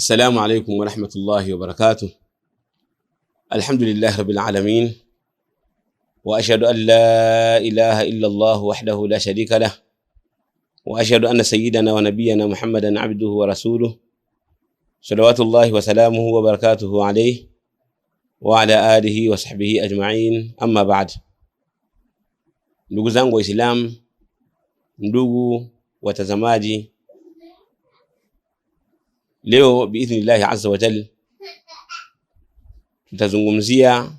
السلام عليكم ورحمة الله وبركاته. الحمد لله رب العالمين، وأشهد أن لا إله إلا الله وحده لا شريك له، وأشهد أن سيدنا ونبينا محمدا عبده ورسوله، صلوات الله وسلامه وبركاته عليه وعلى آله وصحبه أجمعين. أما بعد، ndugu zangu Waislamu, ndugu watazamaji, leo biidhnillahi azza wa jalla tutazungumzia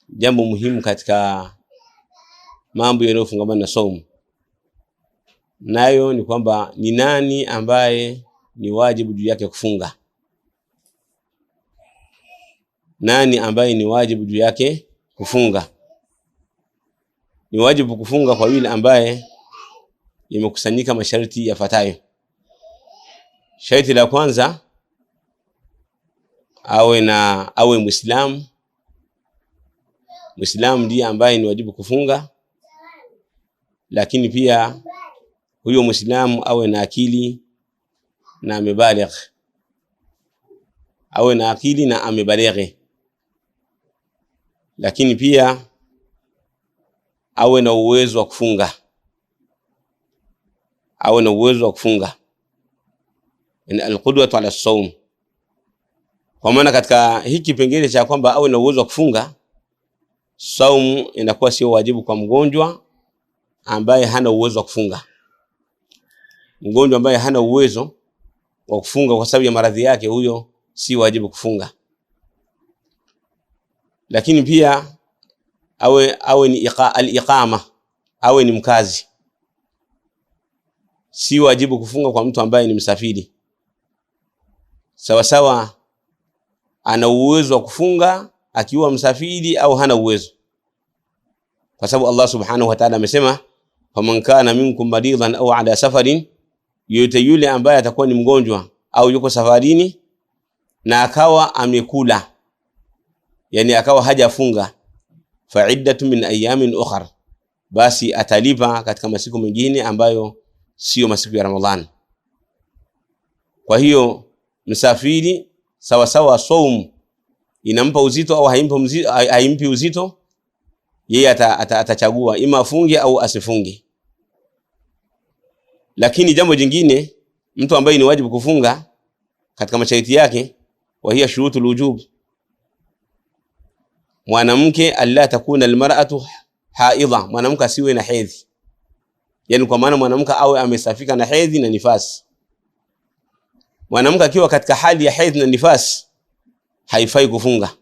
jambo muhimu katika mambo yanayofungamana na saumu. Nayo ni kwamba ni nani ambaye ni wajibu juu yake kufunga. Nani ambaye ni wajibu juu yake kufunga? Ni wajibu kufunga kwa yule ambaye imekusanyika masharti yafuatayo. Sharti la kwanza, awe Muislamu. Muislamu ndiye ambaye ni wajibu kufunga, lakini pia huyo Muislamu awe na akili na amebaligh. Awe na akili na amebaligh, lakini pia awe na uwezo wa kufunga. Awe na uwezo wa kufunga. Ni alqudwatu ala as-sawm. Kwa maana katika hiki kipengele cha kwamba awe na uwezo wa kufunga, saumu inakuwa sio wajibu kwa mgonjwa ambaye hana uwezo wa kufunga. Mgonjwa ambaye hana uwezo wa kufunga kwa sababu ya maradhi yake, huyo si wajibu kufunga. Lakini pia awe ni al-iqama, awe ni mkazi. Si wajibu kufunga kwa mtu ambaye ni msafiri. Sawa sawa ana uwezo wa kufunga akiwa msafiri au hana uwezo, kwa sababu Allah subhanahu wa ta'ala amesema, faman kana minkum maridan au ala safarin, yote yule ambaye atakuwa ni mgonjwa au yuko safarini na akawa amekula, yani akawa hajafunga, fa'iddatu min ayamin ukhra, basi atalipa katika masiku mengine ambayo sio masiku ya Ramadhani. Kwa hiyo msafiri sawa sawa saumu inampa uzito au haimpi uzito, yeye atachagua ima afunge au asifunge. Lakini jambo jingine, mtu ambaye ni wajibu kufunga katika masharti yake, wa hiya shurutul wujub. Mwanamke alla takuna almar'atu haidha, mwanamke asiwe na hedhi. Yani kwa maana mwanamke awe amesafika na hedhi na nifasi. Mwanamke akiwa katika hali ya hedhi na nifasi haifai kufunga.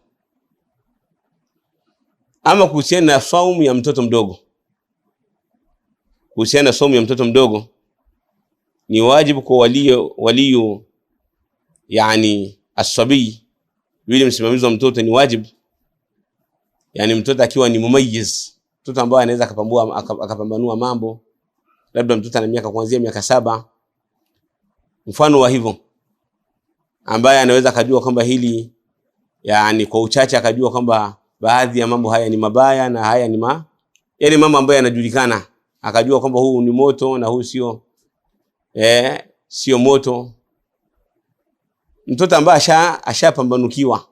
Ama kuhusiana na saumu ya mtoto mdogo, kuhusiana na saumu ya mtoto mdogo, ni wajibu kwa waliyo yani as-sabi, yule msimamizi wa mtoto, ni wajibu, yani mtoto akiwa ni mumayyiz, mtoto ambaye anaweza akapambanua mambo, labda mtoto ana miaka kuanzia miaka 7, mfano wa hivyo, ambaye anaweza kujua kwamba hili, yani kwa uchache akajua kwamba baadhi ya mambo haya ni mabaya na haya ni yani mambo ambayo yanajulikana, akajua kwamba huu ni moto na huu sio moto. Mtoto ambaye ashapambanukiwa,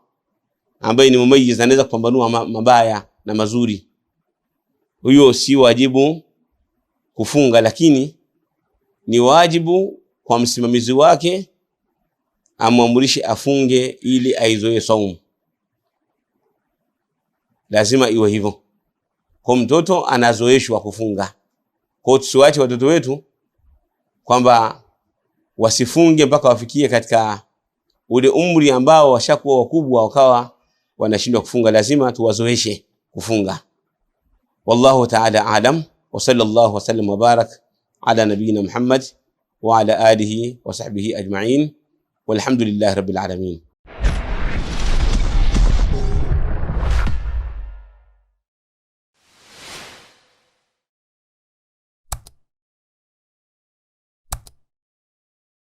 ambaye ni mumayyiz, anaweza kupambanua mabaya na mazuri, huyo si wajibu kufunga, lakini ni wajibu kwa msimamizi wake amwamrishe afunge ili aizoe saumu. Lazima iwe hivyo. Kwa mtoto anazoeshwa kufunga. Kwa tusiwache watoto wetu kwamba wasifunge mpaka wafikie katika ule umri ambao washakuwa wakubwa wakawa wanashindwa kufunga. Lazima tuwazoeshe kufunga. Wallahu ta'ala a'lam, wa sallallahu wa sallam wa barak ala nabiyina Muhammad wa ala alihi wa sahbihi ajma'in, walhamdulillahi rabbil alamin.